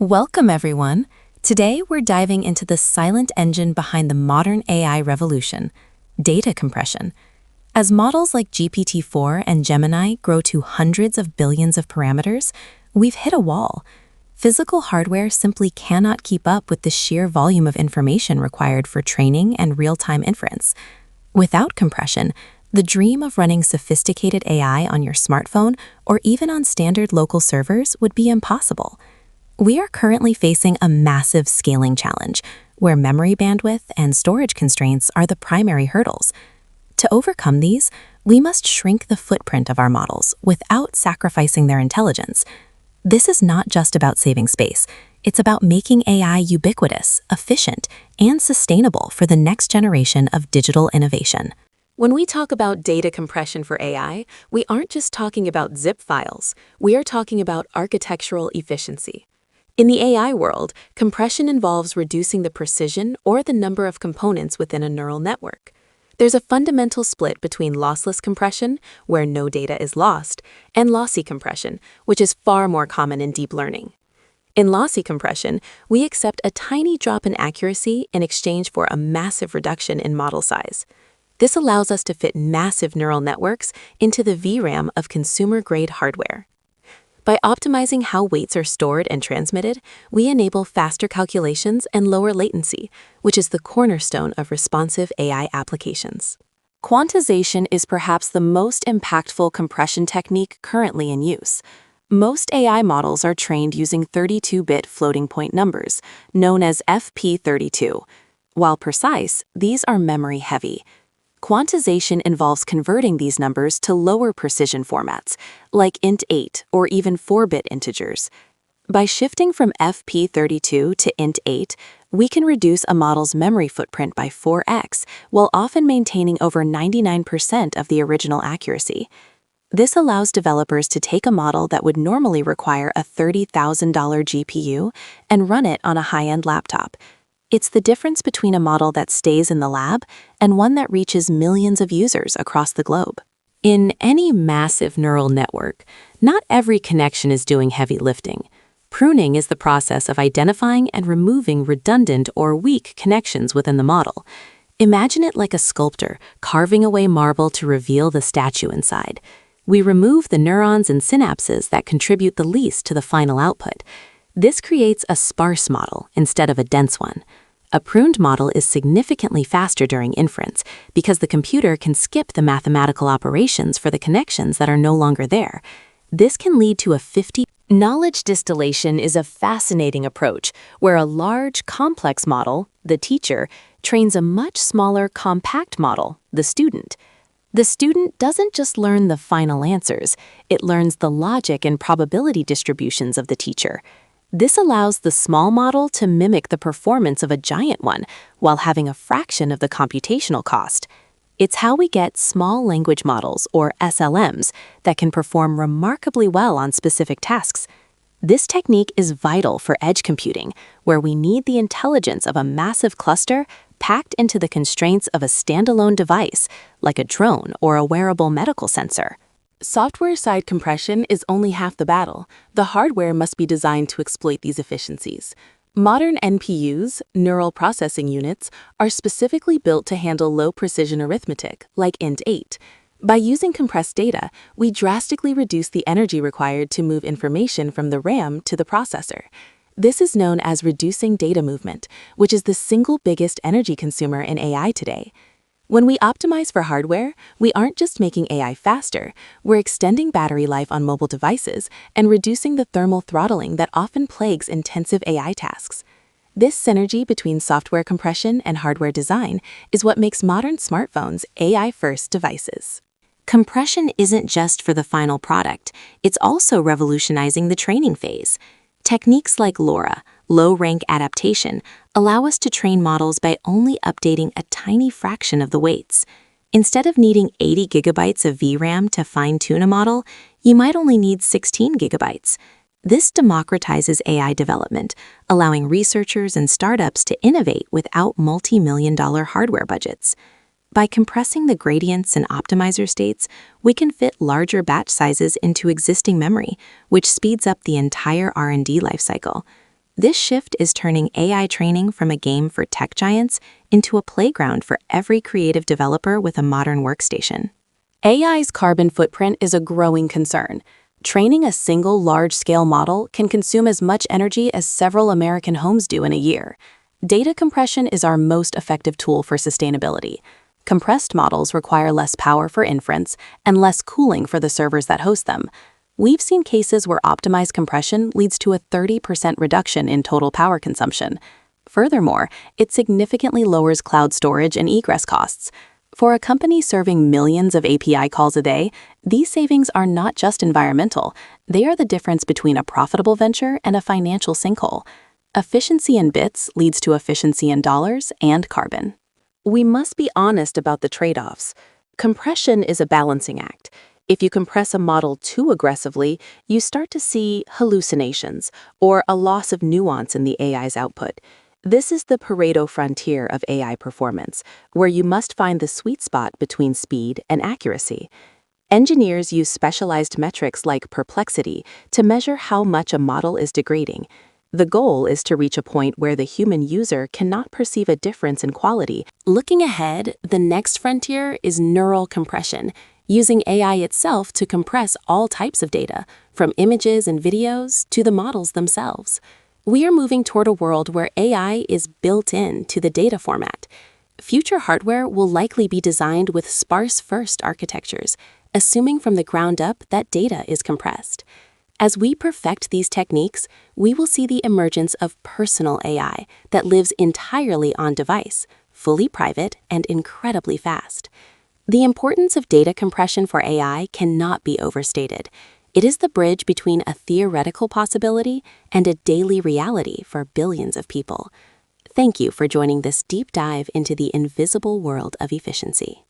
Welcome, everyone. Today, we're diving into the silent engine behind the modern AI revolution, data compression. As models like GPT-4 and Gemini grow to hundreds of billions of parameters, we've hit a wall. Physical hardware simply cannot keep up with the sheer volume of information required for training and real-time inference. Without compression, the dream of running sophisticated AI on your smartphone or even on standard local servers would be impossible. We are currently facing a massive scaling challenge, where memory bandwidth and storage constraints are the primary hurdles. To overcome these, we must shrink the footprint of our models without sacrificing their intelligence. This is not just about saving space. It's about making AI ubiquitous, efficient, and sustainable for the next generation of digital innovation. When we talk about data compression for AI, we aren't just talking about zip files. We are talking about architectural efficiency. In the AI world, compression involves reducing the precision or the number of components within a neural network. There's a fundamental split between lossless compression, where no data is lost, and lossy compression, which is far more common in deep learning. In lossy compression, we accept a tiny drop in accuracy in exchange for a massive reduction in model size. This allows us to fit massive neural networks into the VRAM of consumer-grade hardware. By optimizing how weights are stored and transmitted, we enable faster calculations and lower latency, which is the cornerstone of responsive AI applications. Quantization is perhaps the most impactful compression technique currently in use. Most AI models are trained using 32-bit floating point numbers, known as FP32. While precise, these are memory-heavy. Quantization involves converting these numbers to lower precision formats, like int8 or even 4-bit integers. By shifting from FP32 to int8, we can reduce a model's memory footprint by 4x, while often maintaining over 99% of the original accuracy. This allows developers to take a model that would normally require a $30,000 GPU and run it on a high-end laptop. It's the difference between a model that stays in the lab and one that reaches millions of users across the globe. In any massive neural network, not every connection is doing heavy lifting. Pruning is the process of identifying and removing redundant or weak connections within the model. Imagine it like a sculptor carving away marble to reveal the statue inside. We remove the neurons and synapses that contribute the least to the final output. This creates a sparse model instead of a dense one. A pruned model is significantly faster during inference because the computer can skip the mathematical operations for the connections that are no longer there. This can lead to a 50. Knowledge distillation is a fascinating approach where a large, complex model, the teacher, trains a much smaller, compact model, the student. The student doesn't just learn the final answers, it learns the logic and probability distributions of the teacher. This allows the small model to mimic the performance of a giant one while having a fraction of the computational cost. It's how we get small language models, or SLMs, that can perform remarkably well on specific tasks. This technique is vital for edge computing, where we need the intelligence of a massive cluster packed into the constraints of a standalone device, like a drone or a wearable medical sensor. Software-side compression is only half the battle. The hardware must be designed to exploit these efficiencies. Modern NPUs, neural processing units, are specifically built to handle low-precision arithmetic, like int8. By using compressed data, we drastically reduce the energy required to move information from the RAM to the processor. This is known as reducing data movement, which is the single biggest energy consumer in AI today. When we optimize for hardware, we aren't just making AI faster, we're extending battery life on mobile devices and reducing the thermal throttling that often plagues intensive AI tasks. This synergy between software compression and hardware design is what makes modern smartphones AI-first devices. Compression isn't just for the final product, it's also revolutionizing the training phase. Techniques like LoRa, low-rank adaptation, allow us to train models by only updating a tiny fraction of the weights. Instead of needing 80 gigabytes of VRAM to fine-tune a model, you might only need 16 gigabytes. This democratizes AI development, allowing researchers and startups to innovate without multi-million-dollar hardware budgets. By compressing the gradients and optimizer states, we can fit larger batch sizes into existing memory, which speeds up the entire R&D lifecycle. This shift is turning AI training from a game for tech giants into a playground for every creative developer with a modern workstation. AI's carbon footprint is a growing concern. Training a single large-scale model can consume as much energy as several American homes do in a year. Data compression is our most effective tool for sustainability. Compressed models require less power for inference and less cooling for the servers that host them. We've seen cases where optimized compression leads to a 30% reduction in total power consumption. Furthermore, it significantly lowers cloud storage and egress costs. For a company serving millions of API calls a day, these savings are not just environmental, they are the difference between a profitable venture and a financial sinkhole. Efficiency in bits leads to efficiency in dollars and carbon. We must be honest about the trade-offs. Compression is a balancing act. If you compress a model too aggressively, you start to see hallucinations or a loss of nuance in the AI's output. This is the Pareto frontier of AI performance, where you must find the sweet spot between speed and accuracy. Engineers use specialized metrics like perplexity to measure how much a model is degrading. The goal is to reach a point where the human user cannot perceive a difference in quality. Looking ahead, the next frontier is neural compression, using AI itself to compress all types of data, from images and videos to the models themselves. We are moving toward a world where AI is built into the data format. Future hardware will likely be designed with sparse-first architectures, assuming from the ground up that data is compressed. As we perfect these techniques, we will see the emergence of personal AI that lives entirely on device, fully private, and incredibly fast. The importance of data compression for AI cannot be overstated. It is the bridge between a theoretical possibility and a daily reality for billions of people. Thank you for joining this deep dive into the invisible world of efficiency.